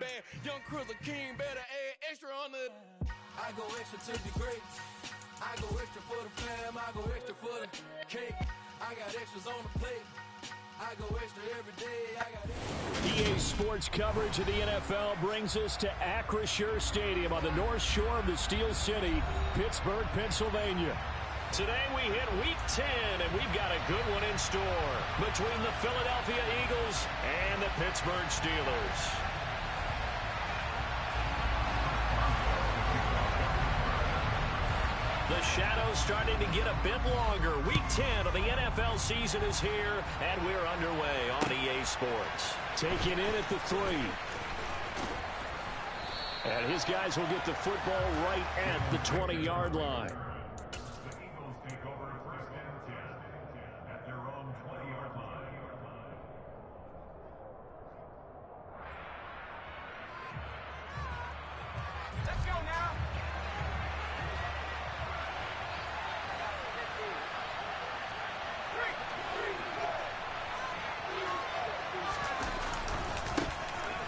man. Young Cruiser King better add extra on the. I go extra to be great. I go extra for the fam. I go extra for the cake. I got extras on the plate. I go extra every day. I got extra. EA Sports coverage of the NFL brings us to Acrisure Stadium on the north shore of the Steel City, Pittsburgh, Pennsylvania. Today we hit Week 10, and we've got a good one in store between the Philadelphia Eagles and the Pittsburgh Steelers. The shadow's starting to get a bit longer. Week 10 of the NFL season is here, and we're underway on EA Sports. Taking in at the 3. And his guys will get the football right at the 20-yard line.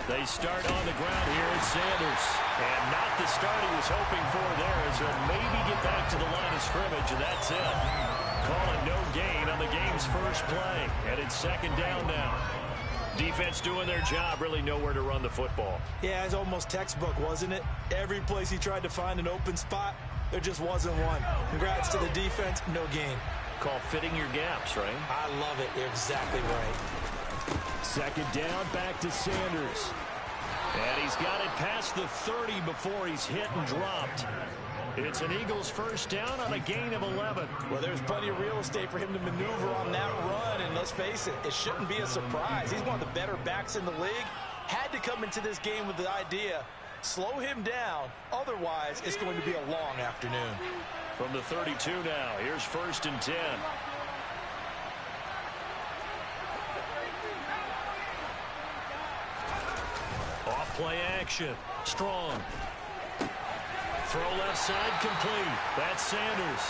They start on the ground here at Sanders. And not the start he was hoping for there, as he'll maybe get back to the line of scrimmage, and that's it. Calling no gain on the game's first play. And it's second down now. Defense doing their job, really nowhere to run the football. Yeah, it's almost textbook, wasn't it? Every place he tried to find an open spot, there just wasn't one. Congrats to the defense, no gain. Call fitting your gaps, right? I love it. You're exactly right. Second down, back to Sanders. And he's got it past the 30 before he's hit and dropped. It's an Eagles first down on a gain of 11. Well, there's plenty of real estate for him to maneuver on that run, and let's face it, it shouldn't be a surprise. He's one of the better backs in the league. Had to come into this game with the idea, slow him down, otherwise it's going to be a long afternoon. From the 32 now, here's first and 10. Off-play action. Strong. Throw left side complete. That's Sanders.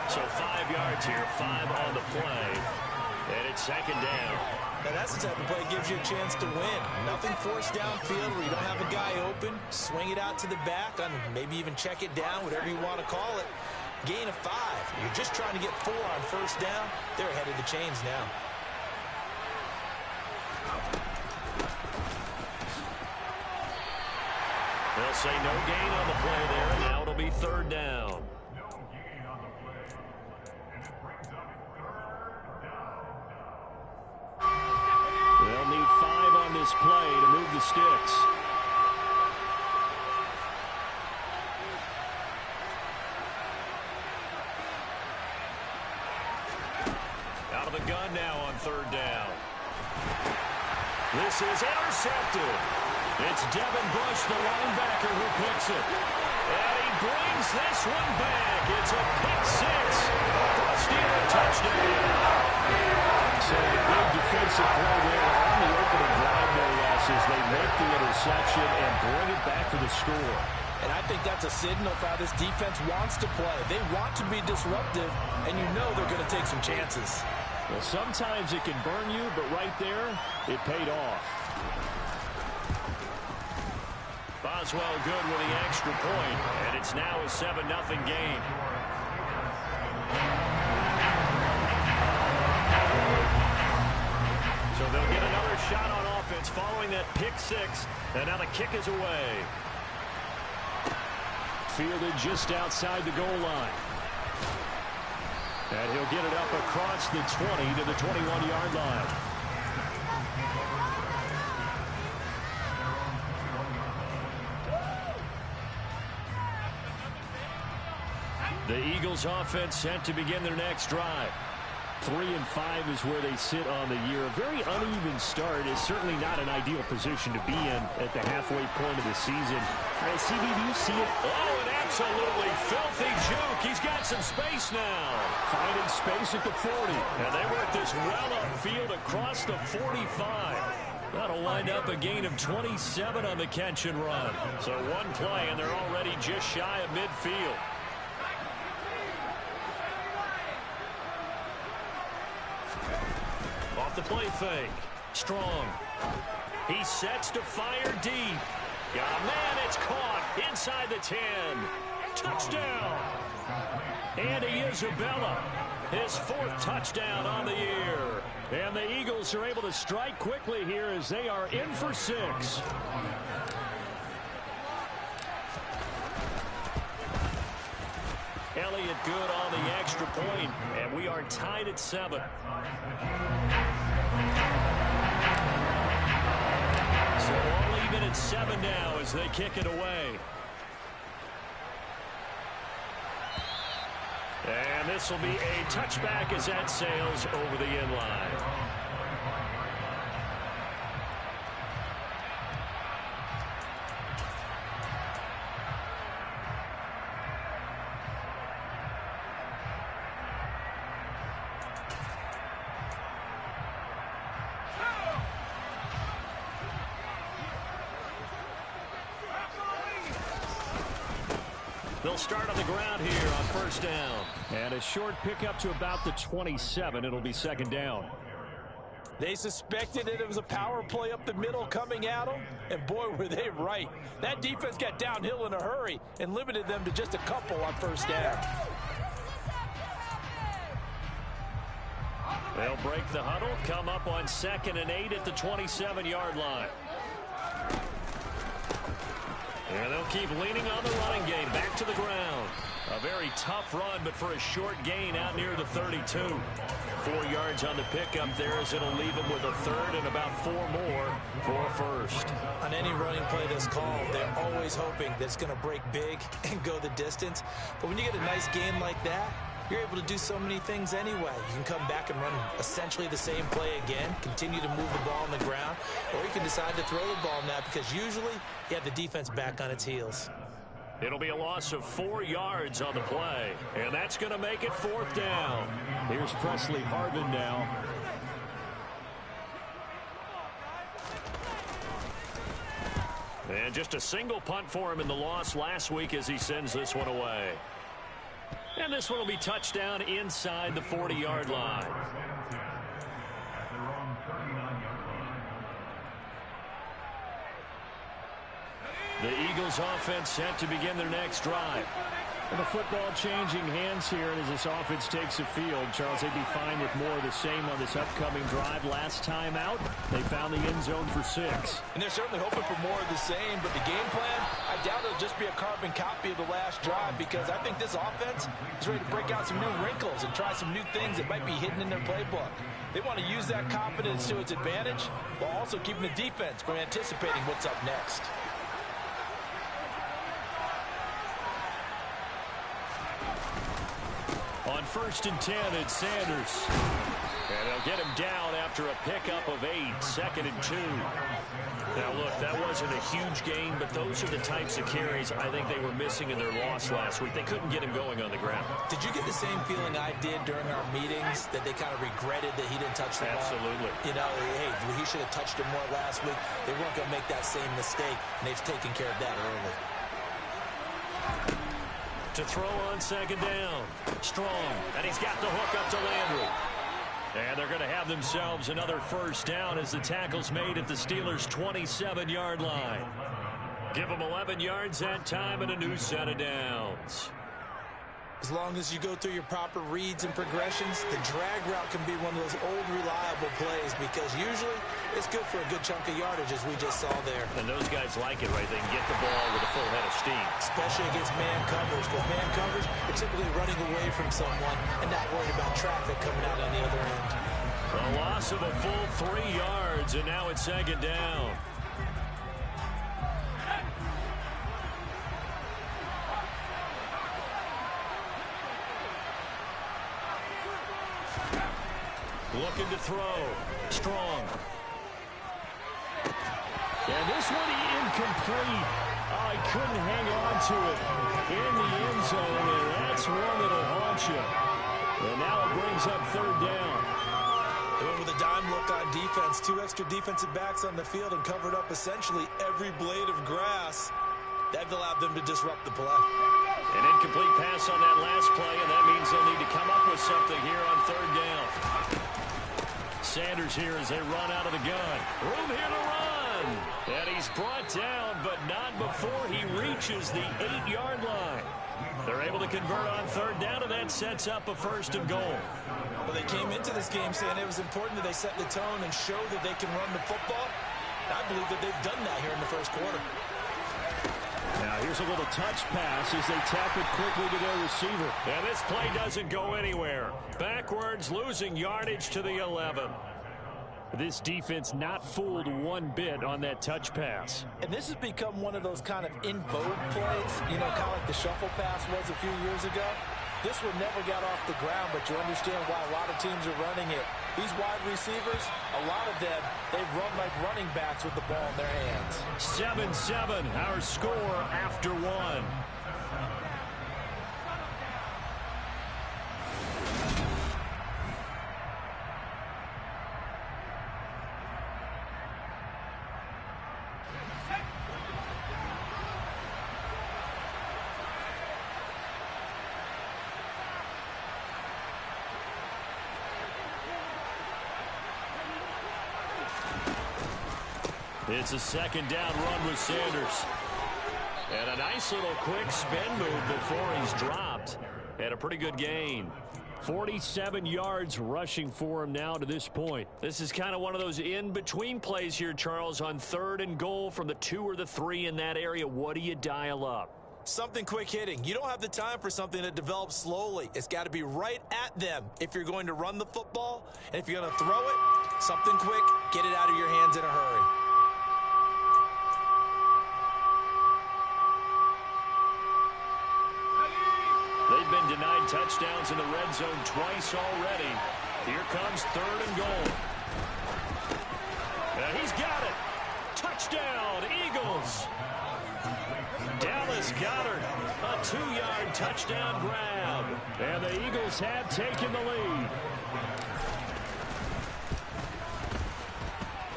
So 5 yards here, 5 on the play. And it's second down. Now that's the type of play that gives you a chance to win. Nothing forced downfield where you don't have a guy open. Swing it out to the back, and maybe even check it down, whatever you want to call it. Gain of 5. You're just trying to get 4 on first down. They're ahead of the chains now. They'll say no gain on the play there, and now it'll be third down. They'll need 5 on this play to move the sticks. Out of the gun now on third down. This is intercepted. It's Devin Bush, the linebacker, who picks it. And he brings this one back. It's a pick 6 for a Steeler touchdown. So a big defensive play there on the opening drive, no less, as they make the interception and bring it back for the score. And I think that's a signal for how this defense wants to play. They want to be disruptive, and you know they're going to take some chances. Well, sometimes it can burn you, but right there, it paid off. Boswell good with the extra point, and it's now a 7-0 game. So they'll get another shot on offense following that pick 6, and now the kick is away. Fielded just outside the goal line. And he'll get it up across the 20 to the 21-yard line. The Eagles offense set to begin their next drive. 3-5 is where they sit on the year. A very uneven start is certainly not an ideal position to be in at the halfway point of the season. CB, do you see it? Oh, an absolutely filthy juke. He's got some space now. Finding space at the 40. And they work this well upfield across the 45. That'll wind up a gain of 27 on the catch and run. So one play, and they're already just shy of midfield. Off the play fake. Strong. He sets to fire deep. Got a man, it's caught inside the 10. Touchdown. Andy Isabella, his 4th touchdown on the year. And the Eagles are able to strike quickly here as they are in for 6. Elliott good on the extra point, and we are tied at 7. So all even at 7 now as they kick it away. And this will be a touchback as that sails over the end line. They'll start on the ground here on first down. And a short pickup to about the 27. It'll be second down. They suspected it was a power play up the middle coming at them, and boy, were they right. That defense got downhill in a hurry and limited them to just a couple on first down. They'll break the huddle, come up on 2nd and 8 at the 27-yard line. And they'll keep leaning on the running game. Back to the ground. A very tough run, but for a short gain out near the 32. 4 yards on the pickup there as it'll leave them with a 3rd and about 4 more for a first. On any running play that's called, they're always hoping that it's going to break big and go the distance. But when you get a nice gain like that, you're able to do so many things anyway. You can come back and run essentially the same play again, continue to move the ball on the ground, or you can decide to throw the ball now because usually you have the defense back on its heels. It'll be a loss of 4 yards on the play, and that's going to make it 4th down. Here's Presley Harvin now. And just a single punt for him in the loss last week as he sends this one away. And this one will be touchdown inside the 40-yard line. The Eagles offense set to begin their next drive. And the football changing hands here as this offense takes the field. Charles, they'd be fine with more of the same on this upcoming drive. Last time out, they found the end zone for 6. And they're certainly hoping for more of the same, but the game plan, I doubt it'll just be a carbon copy of the last drive because I think this offense is ready to break out some new wrinkles and try some new things that might be hidden in their playbook. They want to use that confidence to its advantage while also keeping the defense from anticipating what's up next. On 1st and 10, it's Sanders. And they'll get him down after a pickup of 8, 2nd and 2. Now, look, that wasn't a huge gain, but those are the types of carries I think they were missing in their loss last week. They couldn't get him going on the ground. Did you get the same feeling I did during our meetings, that they kind of regretted that he didn't touch the ball? Absolutely. You know, hey, he should have touched him more last week. They weren't going to make that same mistake, and they've taken care of that early. To throw on 2nd down. Strong. And he's got the hook up to Landry. And they're going to have themselves another first down as the tackle's made at the Steelers' 27-yard line. Give them 11 yards that time and a new set of downs. As long as you go through your proper reads and progressions, the drag route can be one of those old reliable plays because usually it's good for a good chunk of yardage as we just saw there. And those guys like it, right? They can get the ball with a full head of steam. Especially against man coverage. With man coverage, you're typically running away from someone and not worried about traffic coming out on the other end. A loss of a full 3 yards, and now it's 2nd down. Looking to throw. Strong. And this one incomplete. Oh, he couldn't hang on to it in the end zone, and that's one that'll haunt you. And now it brings up 3rd down. They went with a dime look on defense. 2 extra defensive backs on the field and covered up essentially every blade of grass. That allowed them to disrupt the play. An incomplete pass on that last play, and that means they'll need to come up with something here on 3rd down. Sanders here as they run out of the gun. Room here to run. And he's brought down, but not before he reaches the 8-yard line. They're able to convert on third down, and that sets up a 1st and goal. Well, they came into this game saying it was important that they set the tone and show that they can run the football. I believe that they've done that here in the first quarter. Now here's a little touch pass as they tap it quickly to their receiver. And this play doesn't go anywhere. Backwards, losing yardage to the 11. This defense not fooled one bit on that touch pass. And this has become one of those kind of in vogue plays, you know, kind of like the shuffle pass was a few years ago. This one never got off the ground, but you understand why a lot of teams are running it. These wide receivers, a lot of them, they've run like running backs with the ball in their hands. 7-7, our score after 1. It's a 2nd down run with Sanders. And a nice little quick spin move before he's dropped. And a pretty good gain. 47 yards rushing for him now to this point. This is kind of one of those in-between plays here, Charles, on 3rd and goal from the 2 or the 3 in that area. What do you dial up? Something quick hitting. You don't have the time for something that develops slowly. It's got to be right at them if you're going to run the football. And if you're going to throw it, something quick, get it out of your hands in a hurry. They've been denied touchdowns in the red zone twice already. Here comes 3rd and goal. And he's got it. Touchdown, Eagles. Dallas Goedert, a 2-yard touchdown grab. And the Eagles have taken the lead.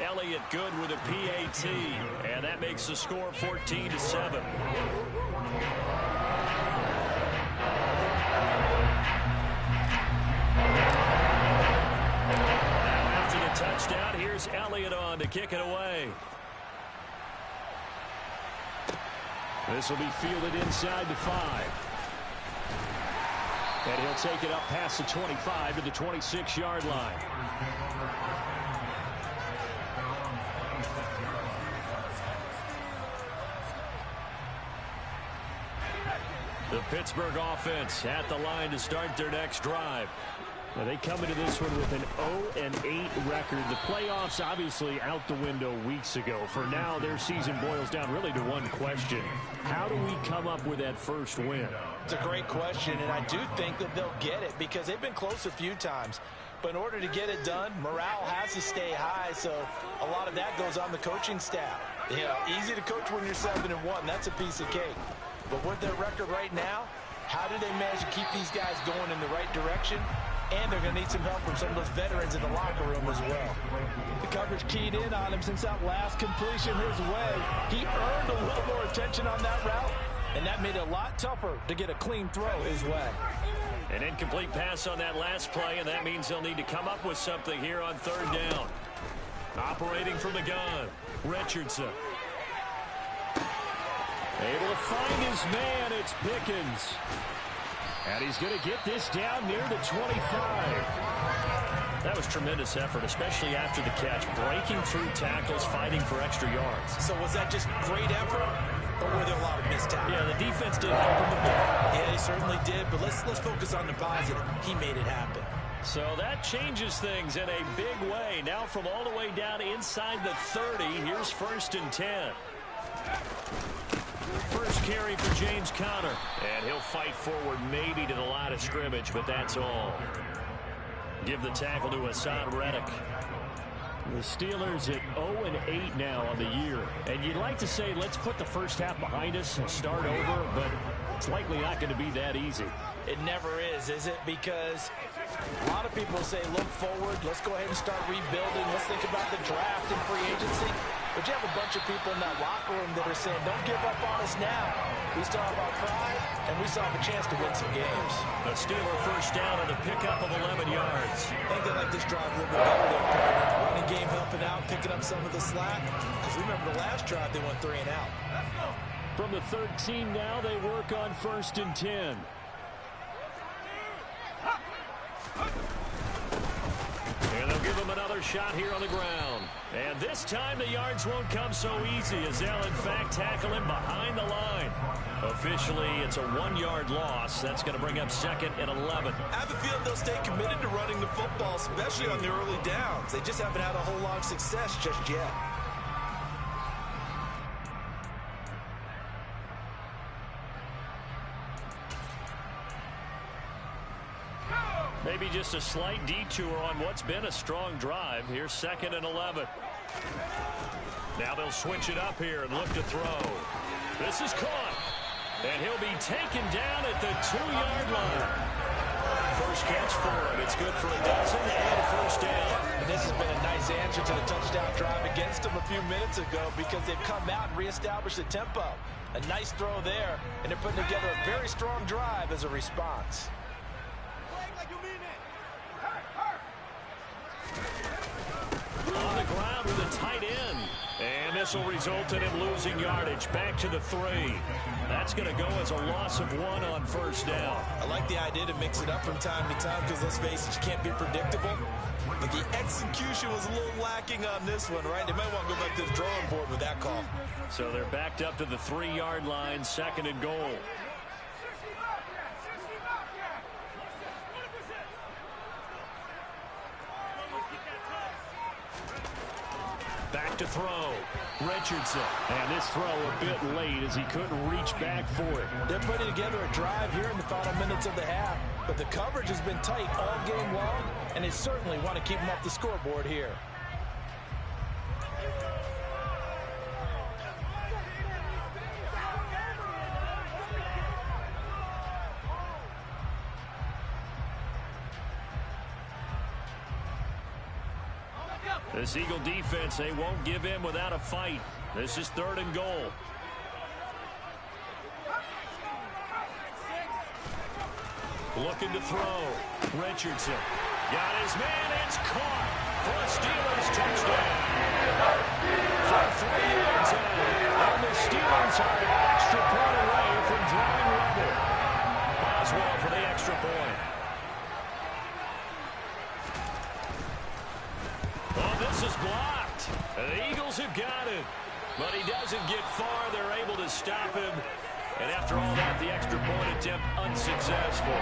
Elliott good with a PAT. And that makes the score 14-7. Touchdown. Here's Elliott on to kick it away. This will be fielded inside the 5. And he'll take it up past the 25 to the 26-yard line. The Pittsburgh offense at the line to start their next drive. Now they come into this one with an 0-8 record. The playoffs obviously out the window weeks ago. For now, their season boils down really to one question. How do we come up with that first win? It's a great question, and I do think that they'll get it because they've been close a few times. But in order to get it done, morale has to stay high, so a lot of that goes on the coaching staff. You know, easy to coach when you're 7-1. That's a piece of cake. But with their record right now, how do they manage to keep these guys going in the right direction? And they're going to need some help from some of those veterans in the locker room as well. The coverage keyed in on him since that last completion his way. He earned a little more attention on that route, and that made it a lot tougher to get a clean throw his way. An incomplete pass on that last play, and that means they'll need to come up with something here on 3rd down. Operating from the gun, Richardson. Able to find his man, it's Pickens. And he's going to get this down near the 25. That was tremendous effort, especially after the catch. Breaking through tackles, fighting for extra yards. So was that just great effort, or were there a lot of missed tackles? Yeah, the defense did help him a bit. Yeah, they certainly did, but let's focus on the positive. He made it happen. So that changes things in a big way. Now from all the way down inside the 30, here's 1st and 10. First carry for James Conner. And he'll fight forward maybe to the line of scrimmage, but that's all. Give the tackle to Hassan Reddick. The Steelers at 0-8 now on the year. And you'd like to say, let's put the first half behind us and start over, but it's likely not going to be that easy. It never is it? Because a lot of people say, look forward, let's go ahead and start rebuilding. Let's think about the draft and free agency. but you have a bunch of people in that locker room that are saying, don't give up on us now. We still have our pride, and we still have a chance to win some games. A Steeler first down and a pickup of 11 yards. I think they like this drive a little bit better there, partner. Running game helping out, picking up some of the slack. Because remember the last drive, they went 3 and out. From the 13 now, they work on 1st and 10. And they'll give him another shot here on the ground. And this time the yards won't come so easy as they'll in fact tackle him behind the line. Officially, it's a 1-yard loss. That's going to bring up 2nd and 11. I have a feeling they'll stay committed to running the football, especially on the early downs. They just haven't had a whole lot of success just yet. Maybe just a slight detour on what's been a strong drive. Here's 2nd and 11. Now they'll switch it up here and look to throw. This is caught. And he'll be taken down at the 2-yard line. First catch for him. It's good for a dozen and a first down. And this has been a nice answer to the touchdown drive against them a few minutes ago because they've come out and reestablished the tempo. A nice throw there, and they're putting together a very strong drive as a response. On the ground with a tight end. And this will result in him losing yardage. Back to the 3. That's going to go as a loss of 1 on first down. I like the idea to mix it up from time to time because, let's face it, you can't be predictable. But the execution was a little lacking on this one, right? They might want to go back to the drawing board with that call. So they're backed up to the 3-yard line, 2nd and goal. Back to throw. Richardson. And this throw a bit late as he couldn't reach back for it. They're putting together a drive here in the final minutes of the half. But the coverage has been tight all game long, and they certainly want to keep them off the scoreboard here. This Eagle defense, they won't give in without a fight. This is 3rd and goal. Looking to throw. Richardson. Got his man. It's caught for a Steelers touchdown. For 3 yards out. And the Steelers are an extra point away from drawing level. Boswell for the extra point. Oh, this is blocked. The Eagles have got it. But he doesn't get far. They're able to stop him. And after all that, the extra point attempt unsuccessful.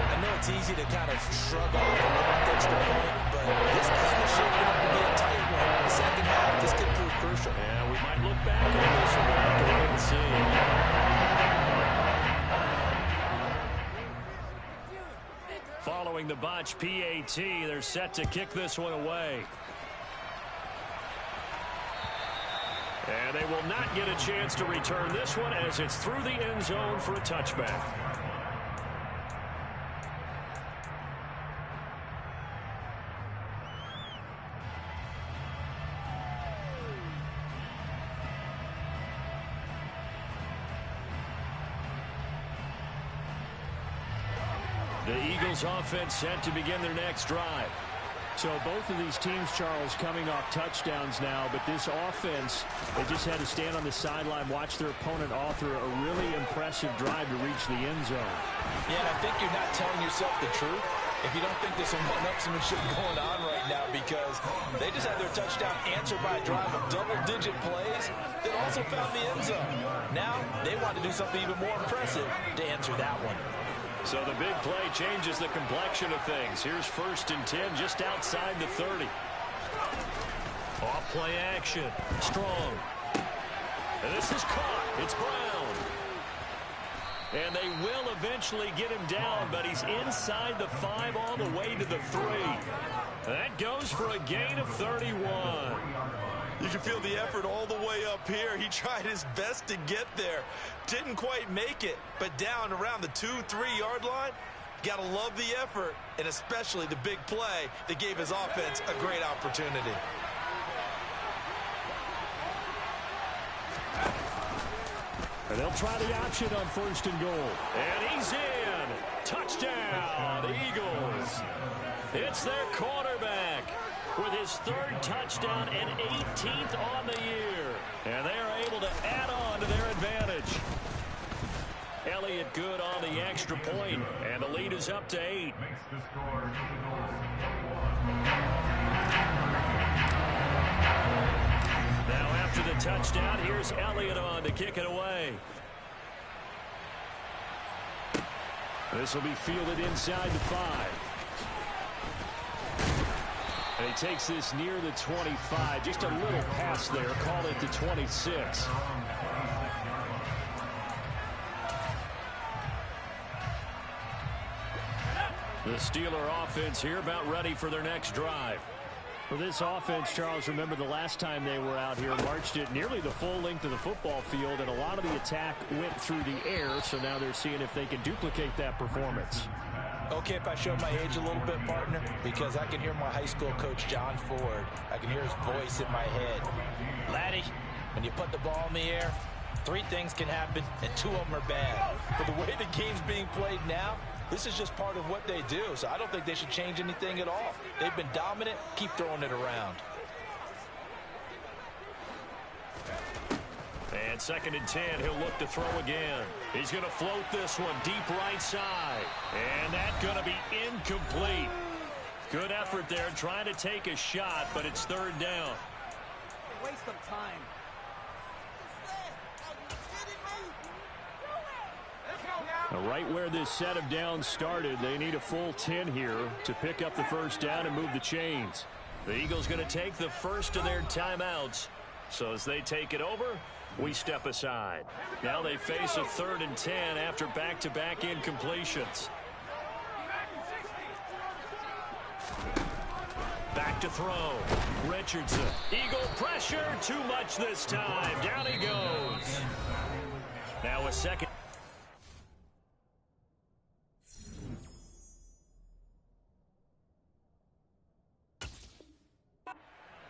I know it's easy to kind of shrug off and look at the extra point, but this game is shaping up to be a tight one. The second half, this could prove crucial. Yeah, we might look back on this one. We'll have to wait and see. Following the botch PAT, they're set to kick this one away. And they will not get a chance to return this one as it's through the end zone for a touchback. The Eagles offense set to begin their next drive. So both of these teams, Charles, coming off touchdowns now, but this offense, they just had to stand on the sideline, watch their opponent author a really impressive drive to reach the end zone. Yeah, and I think you're not telling yourself the truth if you don't think there's some one-upsmanship going on right now, because they just had their touchdown answered by a drive of double-digit plays that also found the end zone. Now they want to do something even more impressive to answer that one. So the big play changes the complexion of things. Here's 1st and 10 just outside the 30. Off play action. Strong. And this is caught. It's Brown. And they will eventually get him down, but he's inside the 5 all the way to the 3. That goes for a gain of 31. You can feel the effort all the way up here. He tried his best to get there. Didn't quite make it, but down around the 2-3 yard line, gotta love the effort, and especially the big play that gave his offense a great opportunity. They'll try the option on 1st and goal. And he's in. Touchdown, Eagles. It's their quarterback with his 3rd touchdown and 18th on the year. And they are able to add on to their advantage. Elliott good on the extra point, and the lead is up to 8. Now after the touchdown, here's Elliott on to kick it away. This will be fielded inside the 5. And he takes this near the 25. Just a little pass there. Call it the 26. The Steeler offense here about ready for their next drive. For this offense, Charles, remember the last time they were out here, marched it nearly the full length of the football field, and a lot of the attack went through the air, so now they're seeing if they can duplicate that performance. Okay, if I show my age a little bit, partner, because I can hear my high school coach, John Ford. I can hear his voice in my head. Laddie, when you put the ball in the air, 3 things can happen, and 2 of them are bad. For the way the game's being played now, this is just part of what they do, so I don't think they should change anything at all. They've been dominant. Keep throwing it around. And 2nd and 10, he'll look to throw again. He's going to float this one deep right side. And that's going to be incomplete. Good effort there trying to take a shot, but it's 3rd down. Waste of time. Right where this set of downs started, they need a full 10 here to pick up the 1st down and move the chains. The Eagles going to take the first of their timeouts. So as they take it over, we step aside. Now they face a 3rd and 10 after back-to-back incompletions. Back to throw. Richardson. Eagle pressure. Too much this time. Down he goes. Now a 2nd.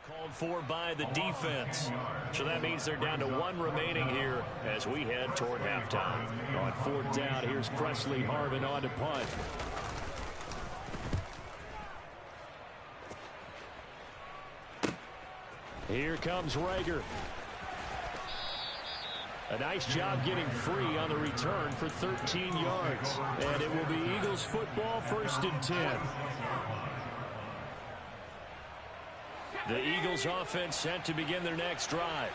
Called for by the defense. So that means they're down to 1 remaining here as we head toward halftime. On 4th down, here's Presley Harvin on to punt. Here comes Rager. A nice job getting free on the return for 13 yards. And it will be Eagles football, 1st and 10. The Eagles offense set to begin their next drive.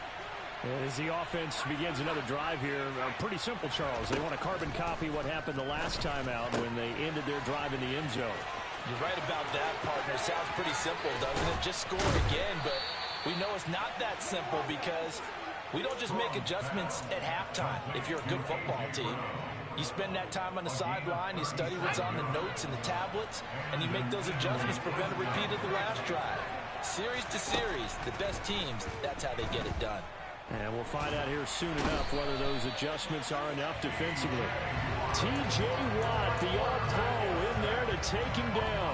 And as the offense begins another drive here, pretty simple, Charles. They want to carbon copy what happened the last time out when they ended their drive in the end zone. You're right about that, partner. Sounds pretty simple, doesn't it? Just score again, but we know it's not that simple because we don't just make adjustments at halftime if you're a good football team. You spend that time on the sideline, you study what's on the notes and the tablets, and you make those adjustments, prevent a repeat of the last drive. Series to series, the best teams, that's how they get it done. And we'll find out here soon enough whether those adjustments are enough defensively. T.J. Watt, the All-Pro, in there to take him down.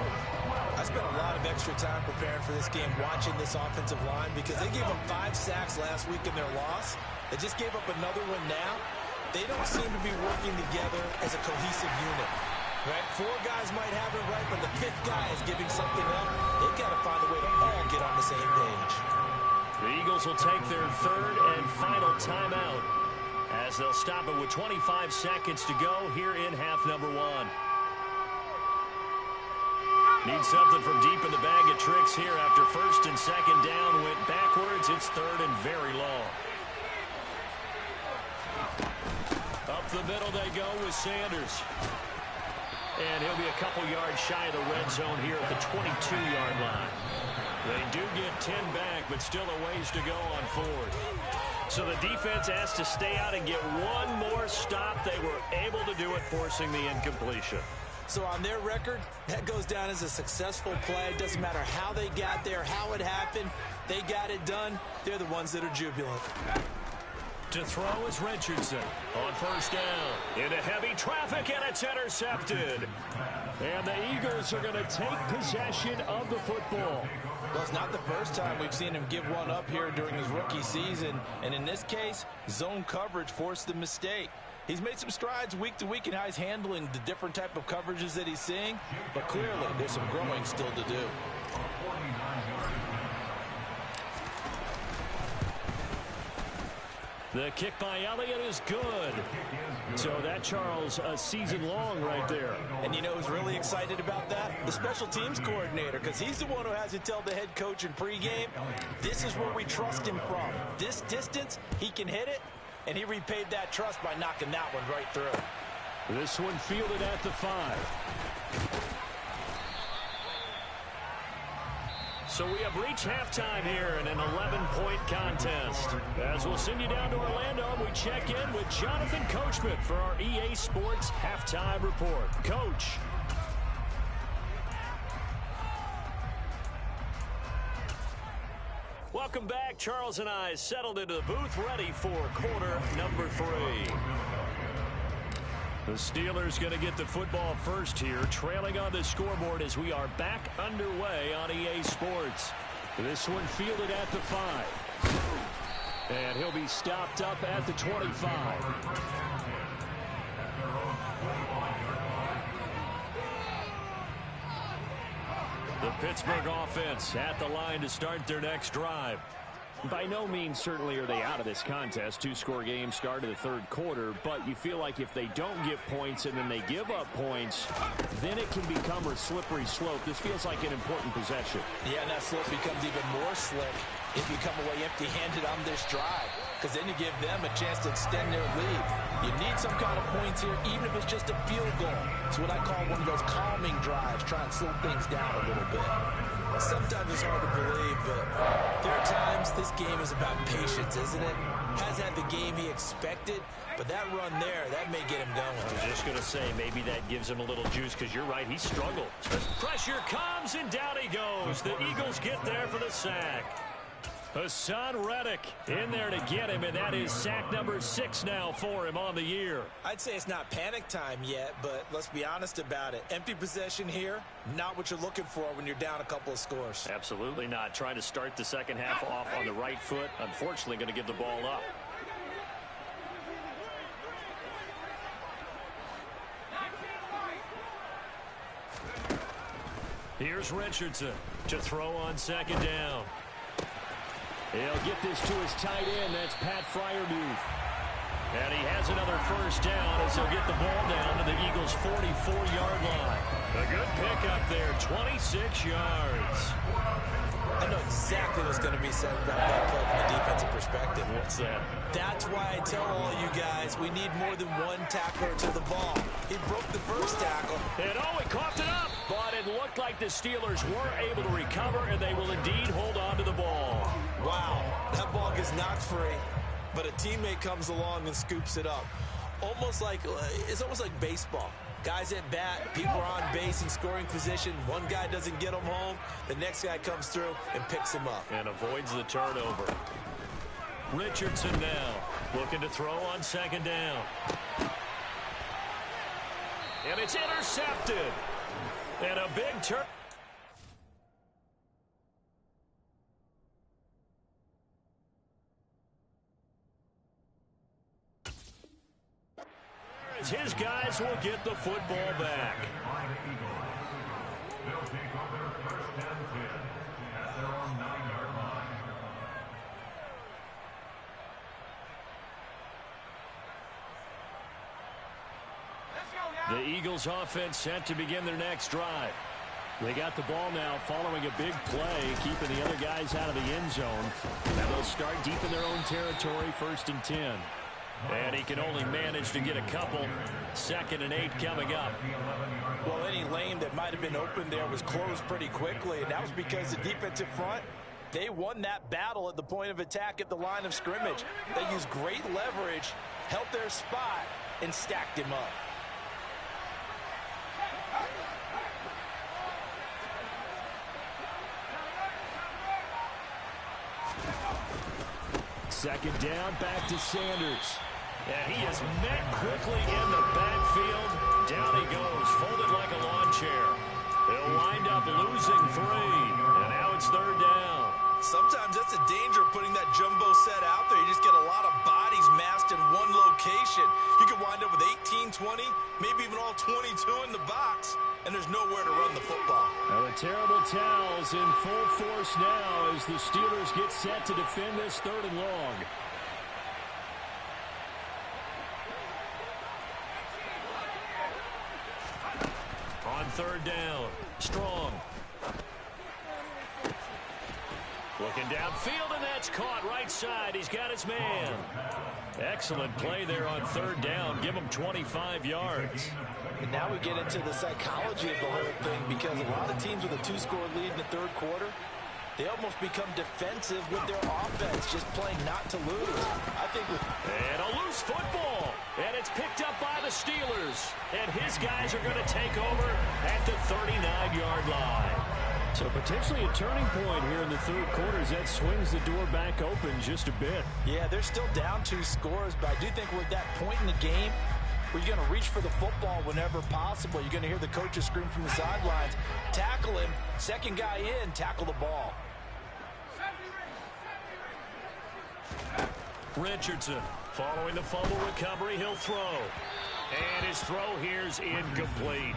I spent a lot of extra time preparing for this game, watching this offensive line, because they gave up 5 sacks last week in their loss. They just gave up another one now. They don't seem to be working together as a cohesive unit. Right? 4 guys might have it right, but the 5th guy is giving something up. They've got to find a way to all get on the same page. The Eagles will take their 3rd and final timeout as they'll stop it with 25 seconds to go here in half number 1. Need something from deep in the bag of tricks here after 1st and 2nd down went backwards. It's 3rd and very long. Up the middle they go with Sanders. And he'll be a couple yards shy of the red zone here at the 22-yard line. They do get 10 back, but still a ways to go on 4th. So the defense has to stay out and get one more stop. They were able to do it, forcing the incompletion. So on their record, that goes down as a successful play. Doesn't matter how they got there, how it happened. They got it done. They're the ones that are jubilant. To throw is Richardson on 1st down. Into heavy traffic, and it's intercepted. And the Eagles are going to take possession of the football. Well, it's not the first time we've seen him give one up here during his rookie season. And in this case, zone coverage forced the mistake. He's made some strides week to week in how he's handling the different type of coverages that he's seeing. But clearly, there's some growing still to do. The kick by Elliott is good. So that, Charles, a season long right there. And you know who's really excited about that? The special teams coordinator, because he's the one who has to tell the head coach in pregame, this is where we trust him from. This distance, he can hit it, and he repaid that trust by knocking that one right through. This one fielded at the 5. So we have reached halftime here in an 11-point contest. As we'll send you down to Orlando, we check in with Jonathan Coachman for our EA Sports Halftime Report. Coach. Welcome back. Charles and I settled into the booth, ready for quarter number 3. The Steelers going to get the football first here, trailing on the scoreboard as we are back underway on EA Sports. This one fielded at the 5. And he'll be stopped up at the 25. The Pittsburgh offense at the line to start their next drive. By no means certainly are they out of this contest. 2-score game start of the third quarter, but you feel like if they don't get points and then they give up points, then it can become a slippery slope. This feels like an important possession. Yeah, and that slope becomes even more slick if you come away empty-handed on this drive, because then you give them a chance to extend their lead. You need some kind of points here, even if it's just a field goal. It's what I call one of those calming drives, try and slow things down a little bit. Sometimes it's hard to believe, but there are times this game is about patience, isn't it? Hasn't had the game he expected, but that run there, that may get him going. I was just going to say, maybe that gives him a little juice, because you're right, he struggled. Pressure comes, and down he goes. The Eagles get there for the sack. Hassan Reddick in there to get him, and that is sack number 6 now for him on the year. I'd say it's not panic time yet, but let's be honest about it. Empty possession here, not what you're looking for when you're down a couple of scores. Absolutely not. Trying to start the second half off on the right foot. Unfortunately, going to give the ball up. Here's Richardson to throw on second down. He'll get this to his tight end. That's Pat Fryermuth. And he has another first down as he'll get the ball down to the Eagles' 44-yard line. A good pickup there, 26 yards. I know exactly what's going to be said about that play from the defensive perspective. What's that? That's why I tell all you guys we need more than one tackler to the ball. He broke the first tackle. And he coughed it up. But it looked like the Steelers were able to recover, and they will indeed hold on to the ball. Wow, that ball gets knocked free, but a teammate comes along and scoops it up. It's almost like baseball. Guys at bat, people are on base in scoring position. One guy doesn't get them home. The next guy comes through and picks him up. And avoids the turnover. Richardson now looking to throw on second down. And it's intercepted. And a big turn. His guys will get the football back. The Eagles offense set to begin their next drive. They got the ball now following a big play, keeping the other guys out of the end zone. Now they'll start deep in their own territory, 1st and 10. And he can only manage to get a couple. 2nd and 8 coming up. Well, any lane that might have been open there was closed pretty quickly, and that was because the defensive front, they won that battle at the point of attack at the line of scrimmage. They used great leverage, held their spot, and stacked him up. Second down, back to Sanders. And he is met quickly in the backfield. Down he goes, folded like a lawn chair. They'll wind up losing 3. And now it's It's third down. Sometimes that's the danger of putting that jumbo set out there. You just get a lot of bodies massed in one location. You could wind up with 18, 20, maybe even all 22 in the box, and there's nowhere to run the football. Now the terrible towels in full force now as the Steelers get set to defend this third and long. On third down, Strong. Looking downfield, and that's caught right side. He's got his man. Excellent play there on third down. Give him 25 yards. And now we get into the psychology of the whole thing, because a lot of teams with a 2-score lead in the third quarter, they almost become defensive with their offense, just playing not to lose. I think and a loose football. And it's picked up by the Steelers. And his guys are going to take over at the 39-yard line. So potentially a turning point here in the third quarter as that swings the door back open just a bit. Yeah, they're still down 2 scores, but I do think we're at that point in the game where you're going to reach for the football whenever possible. You're going to hear the coaches scream from the sidelines, tackle him, second guy in, tackle the ball. Richardson following the fumble recovery, he'll throw. And his throw here's incomplete.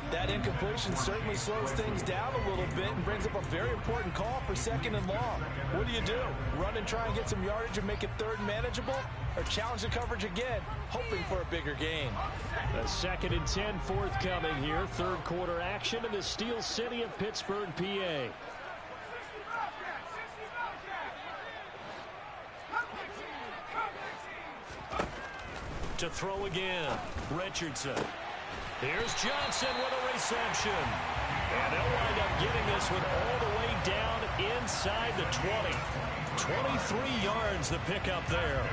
That incompletion certainly slows things down a little bit and brings up a very important call for second and long. What do? Run and try and get some yardage and make it third manageable? Or challenge the coverage again, hoping for a bigger gain? A 2nd and 10 forthcoming here. Third quarter action in the Steel City of Pittsburgh, PA. To throw again, Richardson. Here's Johnson with a reception. And they'll wind up getting this one all the way down inside the 20. 23 yards the pickup there.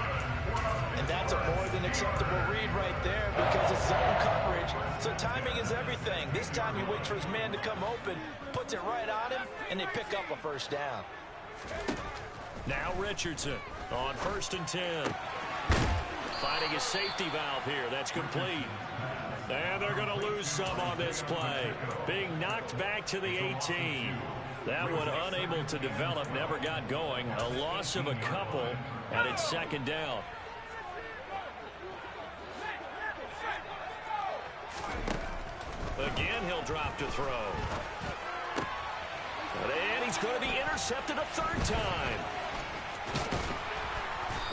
And that's a more than acceptable read right there, because it's zone coverage. So timing is everything. This time he waits for his man to come open, puts it right on him, and they pick up a first down. Now Richardson on 1st and 10. Finding his safety valve here. That's complete. And they're going to lose some on this play. Being knocked back to the 18. That one unable to develop, never got going. A loss of a couple, and it's 2nd down. Again, he'll drop to throw. And he's going to be intercepted a 3rd time.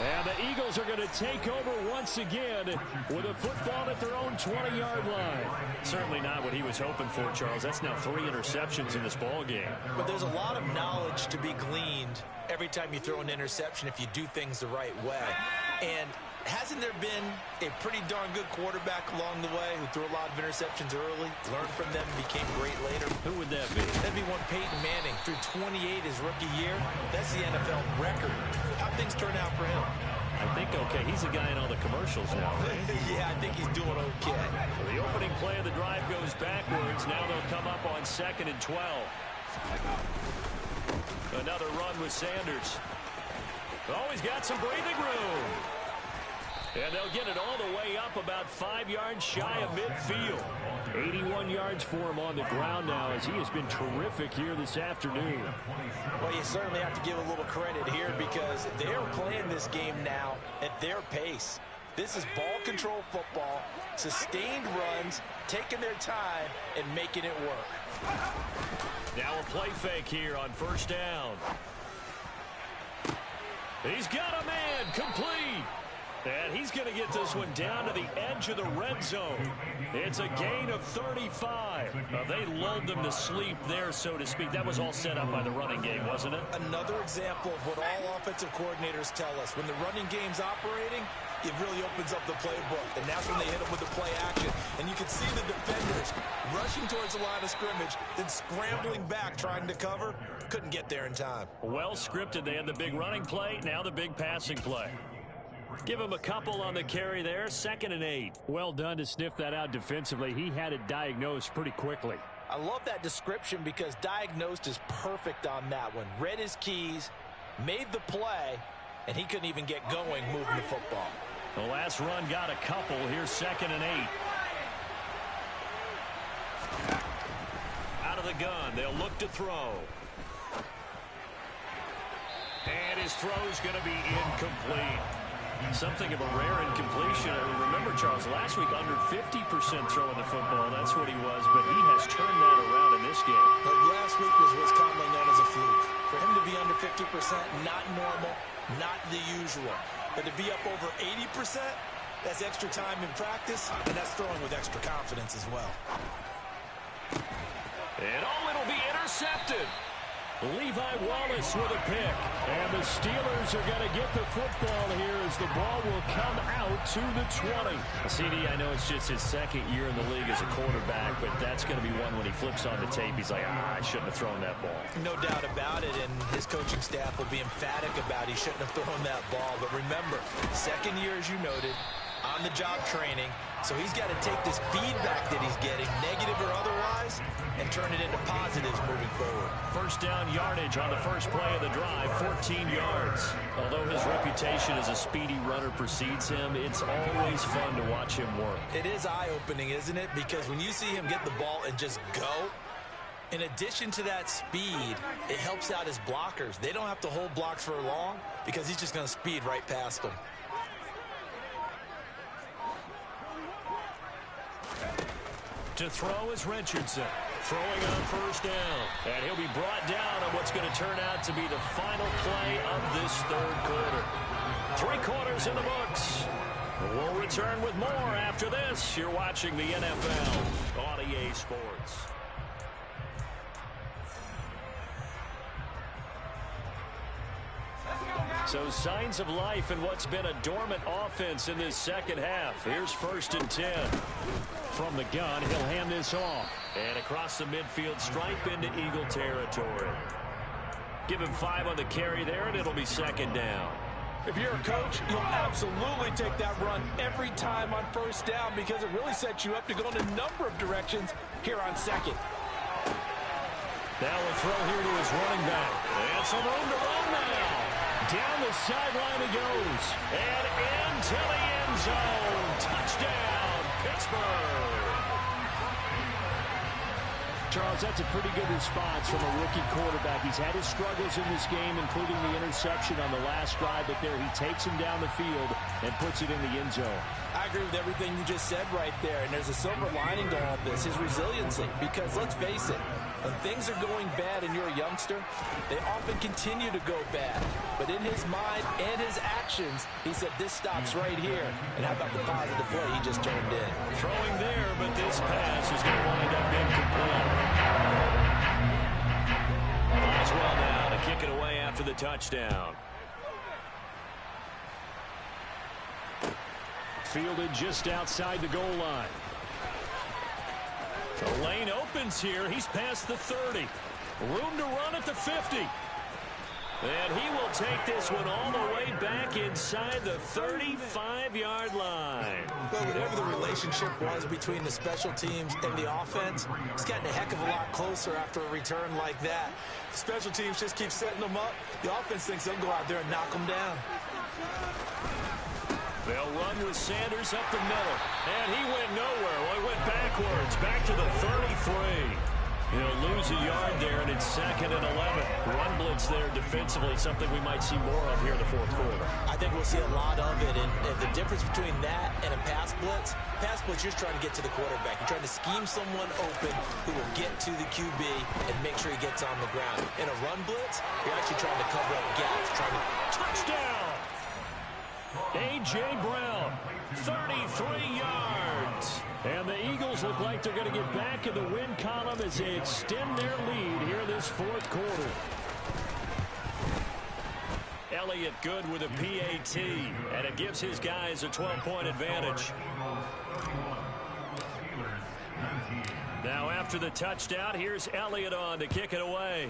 And the Eagles are going to take over once again with a football at their own 20-yard line. Certainly not what he was hoping for, Charles. That's now 3 interceptions in this ball game. But there's a lot of knowledge to be gleaned every time you throw an interception if you do things the right way. And hasn't there been a pretty darn good quarterback along the way who threw a lot of interceptions early, learned from them, and became great later? Who would that be? That'd be one Peyton Manning. Threw 28 his rookie year. That's the NFL record. How'd things turn out for him? I think okay. He's the guy in all the commercials now, right? Yeah, I think he's doing okay. So the opening play of the drive goes backwards. Now they'll come up on 2nd and 12. Another run with Sanders. Oh, he's got some breathing room. And they'll get it all the way up about 5 yards shy of midfield. 81 yards for him on the ground now as he has been terrific here this afternoon. Well, you certainly have to give a little credit here because they're playing this game now at their pace. This is ball control football, sustained runs, taking their time and making it work. Now a play fake here on 1st down. He's got a man, complete. And he's going to get this one down to the edge of the red zone. It's a gain of 35. They lulled them to sleep there, so to speak. That was all set up by the running game, wasn't it? Another example of what all offensive coordinators tell us. When the running game's operating, it really opens up the playbook. And that's when they hit them with the play action. And you can see the defenders rushing towards the line of scrimmage, then scrambling back, trying to cover. Couldn't get there in time. Well scripted. They had the big running play, now the big passing play. Give him a couple on the carry there. 2nd and 8. Well done to sniff that out defensively. He had it diagnosed pretty quickly. I love that description because diagnosed is perfect on that one. Read his keys, made the play, and he couldn't even get going moving the football. The last run got a couple. Here's 2nd and 8. Out of the gun. They'll look to throw. And his throw's going to be incomplete. Something of a rare incompletion. Remember, Charles, last week under 50% throwing the football. That's what he was, but he has turned that around in this game. But last week was what's commonly known as a fluke. For him to be under 50%, not normal, not the usual. But to be up over 80%, that's extra time in practice, and that's throwing with extra confidence as well. And it'll be intercepted. Levi Wallace with a pick. And the Steelers are going to get the football here as the ball will come out to the 20. CD, I know it's just his second year in the league as a quarterback, but that's going to be one when he flips on the tape. He's like, I shouldn't have thrown that ball. No doubt about it, and his coaching staff will be emphatic about he shouldn't have thrown that ball. But remember, second year, as you noted, on-the-job training. So he's got to take this feedback that he's getting, negative or otherwise, and turn it into positives moving forward. First down yardage on the first play of the drive, 14 yards. Although his reputation as a speedy runner precedes him, it's always fun to watch him work. It is eye-opening, isn't it? Because when you see him get the ball and just go, in addition to that speed, it helps out his blockers. They don't have to hold blocks for long because he's just going to speed right past them. To throw is Richardson, throwing on first down. And he'll be brought down on what's going to turn out to be the final play of this third quarter. 3 quarters in the books. We'll return with more after this. You're watching the NFL on EA Sports. So signs of life in what's been a dormant offense in this second half. Here's 1st and 10. From the gun, he'll hand this off. And across the midfield stripe into Eagle territory. Give him 5 on the carry there, and it'll be 2nd down. If you're a coach, you'll absolutely take that run every time on first down because it really sets you up to go in a number of directions here on 2nd. Now will throw here to his running back. And some room to run now. Down the sideline he goes. And into the end zone. Touchdown, Pittsburgh. Charles, that's a pretty good response from a rookie quarterback. He's had his struggles in this game, including the interception on the last drive, but there he takes him down the field and puts it in the end zone. I agree with everything you just said right there, and there's a silver lining to all this, his resiliency, because let's face it, when things are going bad and you're a youngster, they often continue to go bad. But in his mind and his actions, he said, this stops right here. And how about the positive play he just turned in? Throwing there, but this pass is going to wind up incomplete. Might as well now to kick it away after the touchdown. Fielded just outside the goal line. The lane opens here. He's past the 30. Room to run at the 50. And he will take this one all the way back inside the 35-yard line. Well, whatever the relationship was between the special teams and the offense, it's gotten a heck of a lot closer after a return like that. The special teams just keep setting them up. The offense thinks they'll go out there and knock them down. They'll run with Sanders up the middle. And he went nowhere. Well, he went backwards, back to the 33. He'll lose a yard there, and it's 2nd and 11. Run blitz there defensively, something we might see more of here in the fourth quarter. I think we'll see a lot of it, and the difference between that and a pass blitz, you're just trying to get to the quarterback. You're trying to scheme someone open who will get to the QB and make sure he gets on the ground. In a run blitz, you're actually trying to cover up gaps, trying to... Touchdown! A.J. Brown, 33 yards. And the Eagles look like they're going to get back in the win column as they extend their lead here in this fourth quarter. Elliott good with a PAT, and it gives his guys a 12-point advantage. Now after the touchdown, here's Elliott on to kick it away.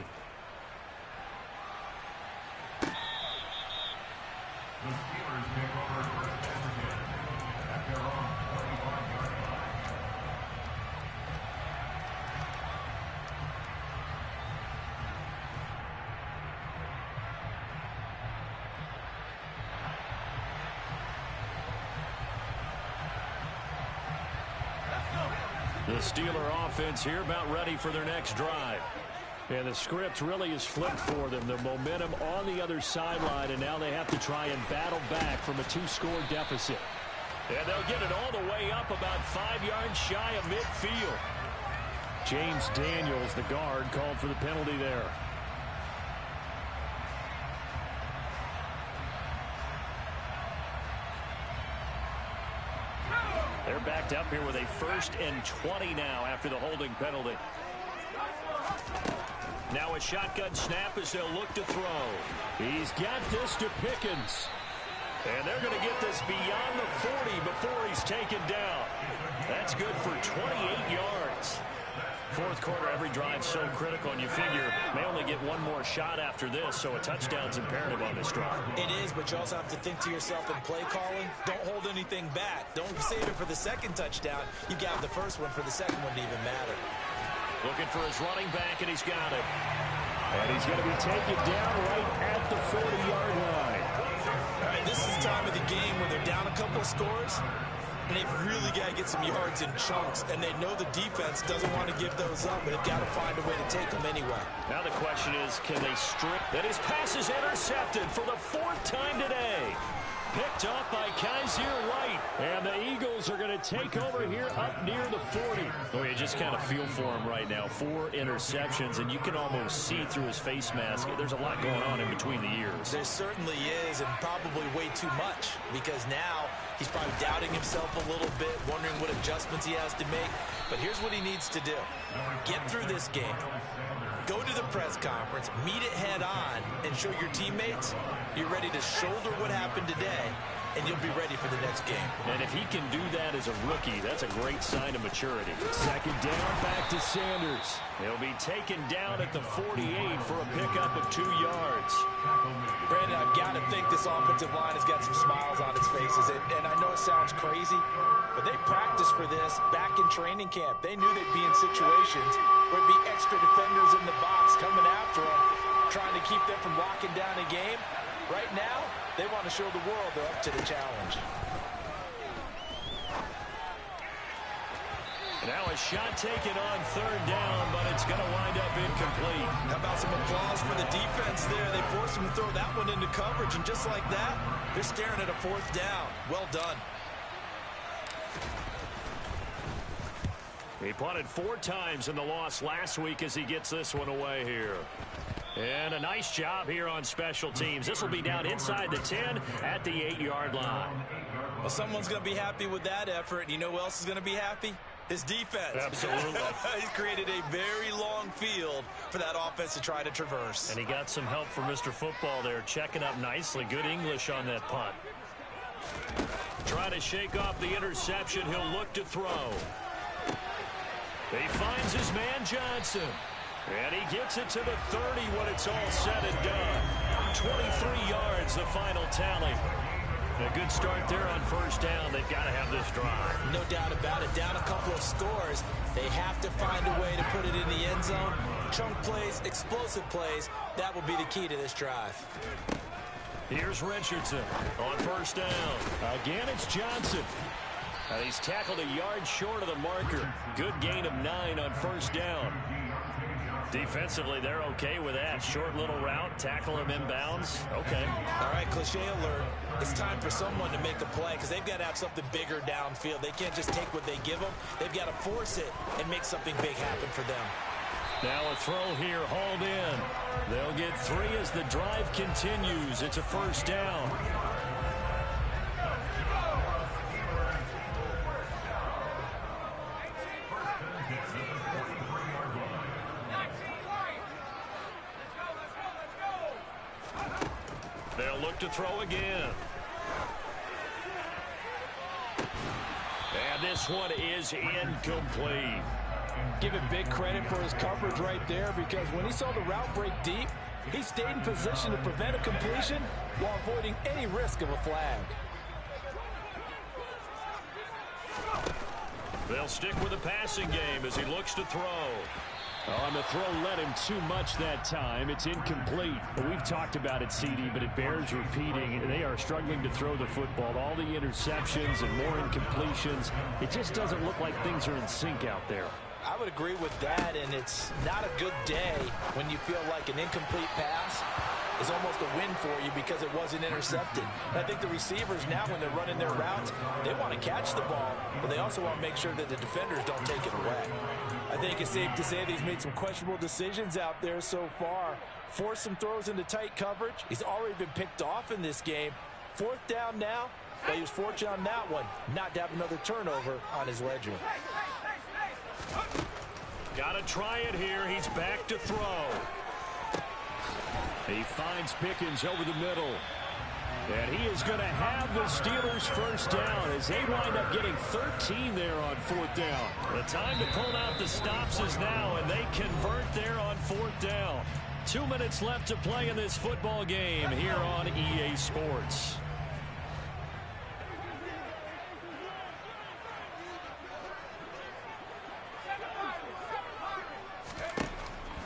The Steeler offense here about ready for their next drive. And the script really is flipped for them. The momentum on the other sideline, and now they have to try and battle back from a 2-score deficit. And they'll get it all the way up about 5 yards shy of midfield. James Daniels, the guard, called for the penalty there. They're backed up here with a 1st and 20 now after the holding penalty. Now a shotgun snap as they'll look to throw. He's got this to Pickens. And they're going to get this beyond the 40 before he's taken down. That's good for 28 yards. Fourth quarter, every drive so critical, and you figure may only get one more shot after this, so a touchdown's imperative on this drive. It is, but you also have to think to yourself in play calling, don't hold anything back. Don't save it for the second touchdown. You got the first one for the second one to even matter. Looking for his running back, and he's got it. And he's going to be taken down right at the 40-yard line. All right, this is the time of the game where they're down a couple of scores, and they've really got to get some yards in chunks, and they know the defense doesn't want to give those up, but they've got to find a way to take them anyway. Now the question is, can they strip? That his pass is intercepted for the 4th time today. Picked up by Kaiser White. And the Eagles are going to take over here up near the 40. Oh, you just kind of feel for him right now. 4 interceptions, and you can almost see through his face mask. There's a lot going on in between the ears. There certainly is, and probably way too much, because now he's probably doubting himself a little bit, wondering what adjustments he has to make. But here's what he needs to do. Get through this game. Go to the press conference, meet it head on, and show your teammates you're ready to shoulder what happened today, and you'll be ready for the next game. And if he can do that as a rookie, that's a great sign of maturity. Second down, back to Sanders. He'll be taken down at the 48 for a pickup of 2 yards. Brandon, I've got to think this offensive line has got some smiles on its faces, and I know it sounds crazy, but they practiced for this back in training camp. They knew they'd be in situations where it'd be extra defenders in the box coming after them, trying to keep them from locking down a game. Right now, they want to show the world they're up to the challenge. Now a shot taken on 3rd down, but it's going to wind up incomplete. How about some applause for the defense there? They forced him to throw that one into coverage, and just like that, they're staring at a 4th down. Well done. He punted 4 times in the loss last week as he gets this one away here. And a nice job here on special teams. This will be down inside the 10 at the 8-yard line. Well, someone's going to be happy with that effort. You know who else is going to be happy? His defense. Absolutely. He's created a very long field for that offense to try to traverse. And he got some help from Mr. Football there, checking up nicely. Good English on that punt. Trying to shake off the interception. He'll look to throw. He finds his man Johnson. And he gets it to the 30 when it's all said and done. 23 yards, the final tally. A good start there on 1st down. They've got to have this drive. No doubt about it. Down a couple of scores. They have to find a way to put it in the end zone. Chunk plays, explosive plays. That will be the key to this drive. Here's Richardson on 1st down. Again, it's Johnson. He's tackled a yard short of the marker. Good gain of 9 on 1st down. Defensively, they're okay with that. Short little route, tackle him inbounds. Okay. All right, cliche alert. It's time for someone to make a play because they've got to have something bigger downfield. They can't just take what they give them. They've got to force it and make something big happen for them. Now a throw here, hauled in. They'll get 3 as the drive continues. It's a 1st down. They'll look to throw again. And this one is incomplete. Give him big credit for his coverage right there, because when he saw the route break deep, he stayed in position to prevent a completion while avoiding any risk of a flag. They'll stick with the passing game as he looks to throw. Oh, and the throw led him too much that time. It's incomplete. We've talked about it, CD, but it bears repeating. They are struggling to throw the football. All the interceptions and more incompletions. It just doesn't look like things are in sync out there. I would agree with that, and it's not a good day when you feel like an incomplete pass is almost a win for you because it wasn't intercepted. And I think the receivers now, when they're running their routes, they want to catch the ball, but they also want to make sure that the defenders don't take it away. I think it's safe to say that he's made some questionable decisions out there so far. Forced some throws into tight coverage. He's already been picked off in this game. 4th down now, but he was fortunate on that one not to have another turnover on his ledger. Got to try it here. He's back to throw. He finds Pickens over the middle. And he is going to have the Steelers first down as they wind up getting 13 there on 4th down. The time to pull out the stops is now, and they convert there on 4th down. 2 minutes left to play in this football game here on EA Sports.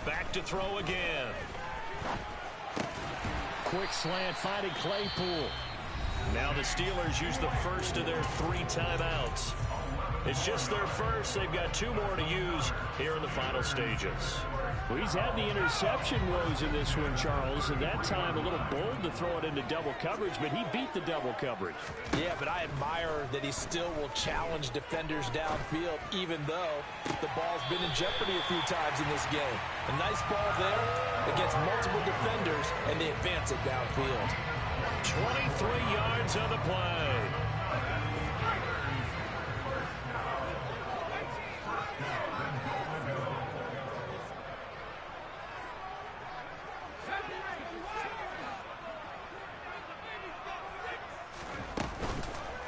Back to throw again. Quick slant finding Claypool. Now the Steelers use the first of their 3 timeouts. It's just their first. They've got 2 more to use here in the final stages. Well, he's had the interception woes in this one, Charles, and that time a little bold to throw it into double coverage, but he beat the double coverage. Yeah, but I admire that he still will challenge defenders downfield, even though the ball's been in jeopardy a few times in this game. A nice ball there against multiple defenders, and they advance it downfield. 23 yards on the play.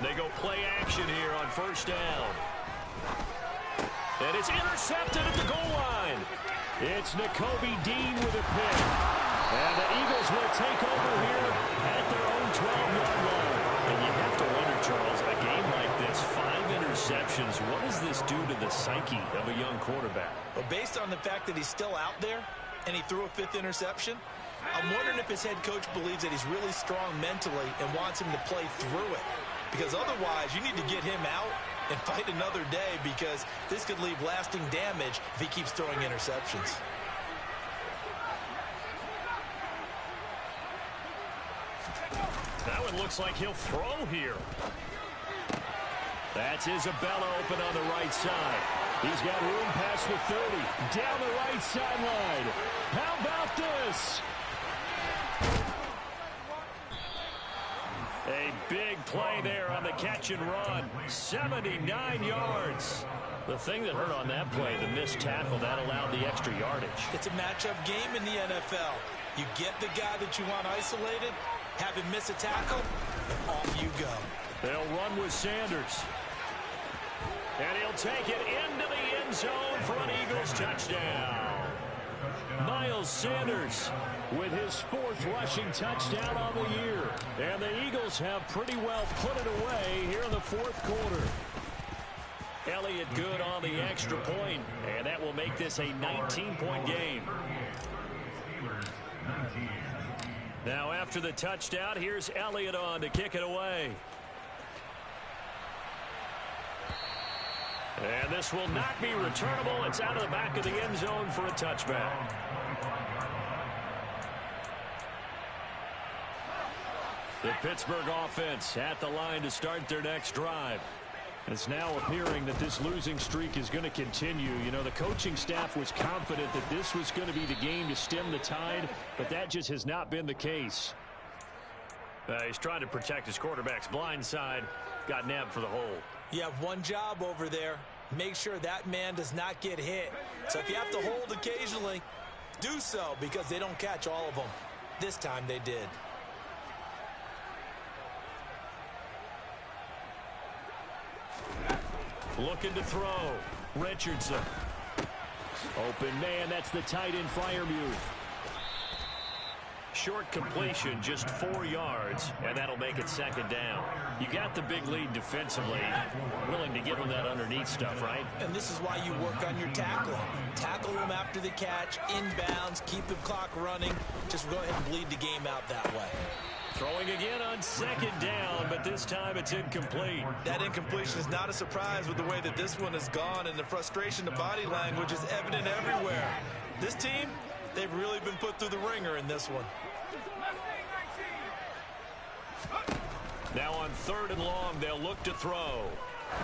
They go play action here on 1st down. And it's intercepted at the goal line. It's Nakobe Dean with a pick. And the Eagles will take over here at their own 12-yard line. And you have to wonder, Charles, a game like this, 5 interceptions, what does this do to the psyche of a young quarterback? Well, based on the fact that he's still out there and he threw a 5th interception, I'm wondering if his head coach believes that he's really strong mentally and wants him to play through it. Because otherwise, you need to get him out and fight another day, because this could leave lasting damage if he keeps throwing interceptions. That one looks like he'll throw here. That's Isabella open on the right side. He's got room past the 30. Down the right sideline. How about this? A big play there on the catch and run. 79 yards. The thing that hurt on that play, the missed tackle, that allowed the extra yardage. It's a matchup game in the NFL. You get the guy that you want isolated, have him miss a tackle, and off you go. They'll run with Sanders. And he'll take it into the end zone for an Eagles touchdown. Miles Sanders with his 4th rushing touchdown on the year. And the Eagles have pretty well put it away here in the 4th quarter. Elliott good on the extra point, and that will make this a 19-point game. Now after the touchdown, here's Elliott on to kick it away. And this will not be returnable. It's out of the back of the end zone for a touchback. The Pittsburgh offense at the line to start their next drive. It's now appearing that this losing streak is going to continue. You know, the coaching staff was confident that this was going to be the game to stem the tide, but that just has not been the case. He's trying to protect his quarterback's blind side. Got nabbed for the hole. You have one job over there. Make sure that man does not get hit. So if you have to hold occasionally, do so, because they don't catch all of them. This time they did. Looking to throw. Richardson. Open man, that's the tight end Freiermuth. Short completion, just 4 yards, and that'll make it 2nd down. You got the big lead defensively, willing to give him that underneath stuff, right? And this is why you work on your tackling. Tackle him after the catch, inbounds, keep the clock running. Just go ahead and bleed the game out that way. Throwing again on 2nd down. but this time it's incomplete. That incompletion is not a surprise with the way that this one has gone, and the frustration, the body language is evident everywhere. This team, they've really been put through the ringer in this one. Now on 3rd and long, they'll look to throw.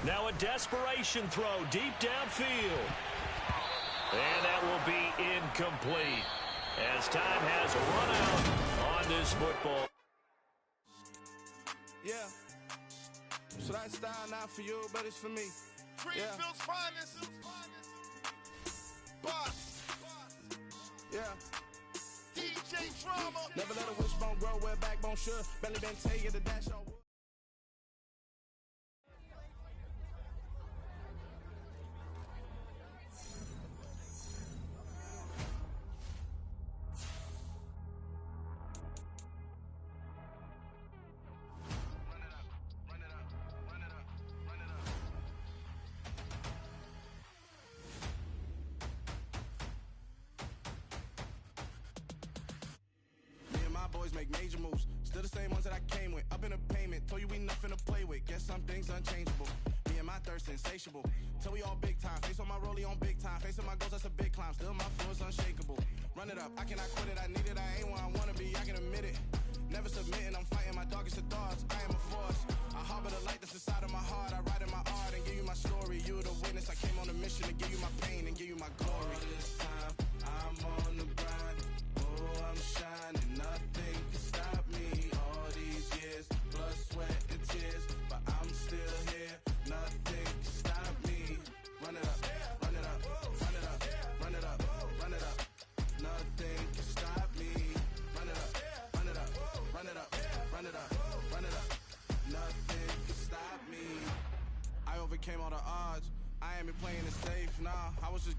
Now a desperation throw deep downfield. And that will be incomplete as time has run out on this football. Yeah. So that style not for you, but it's for me. Greenfield's finest. Boss. Yeah. DJ Drama. Never let a wishbone grow where backbone should. Belly been taking the dash on wood. Make major moves, still the same ones that I came with. Up in a payment, told you we nothing to play with. Guess some things unchangeable. Me and my thirst insatiable. Till we all big time. Face on my rollie on big time. Facing my goals, that's a big climb. Still my flow is unshakable. Run it up, I cannot quit it. I need it, I ain't where I wanna be. I can admit it. Never submitting, I'm fighting my darkest of thoughts. I am a force. I harbor the light that's inside of my heart. I write in my art and give you my story. You the witness. I came on a mission to give you my pain and give you my glory. All this time, I'm on the grind. Oh, I'm shining. Nothing can stop me. All these years, blood, sweat, and tears. But I'm still here. Nothing can stop me. Run it up, run it up, run it up, run it up, run it up. Nothing can stop me. Run it up, run it up, run it up, run it up, run it up. Nothing can stop me. I overcame all the odds. I ain't been playing it safe, nah. I was just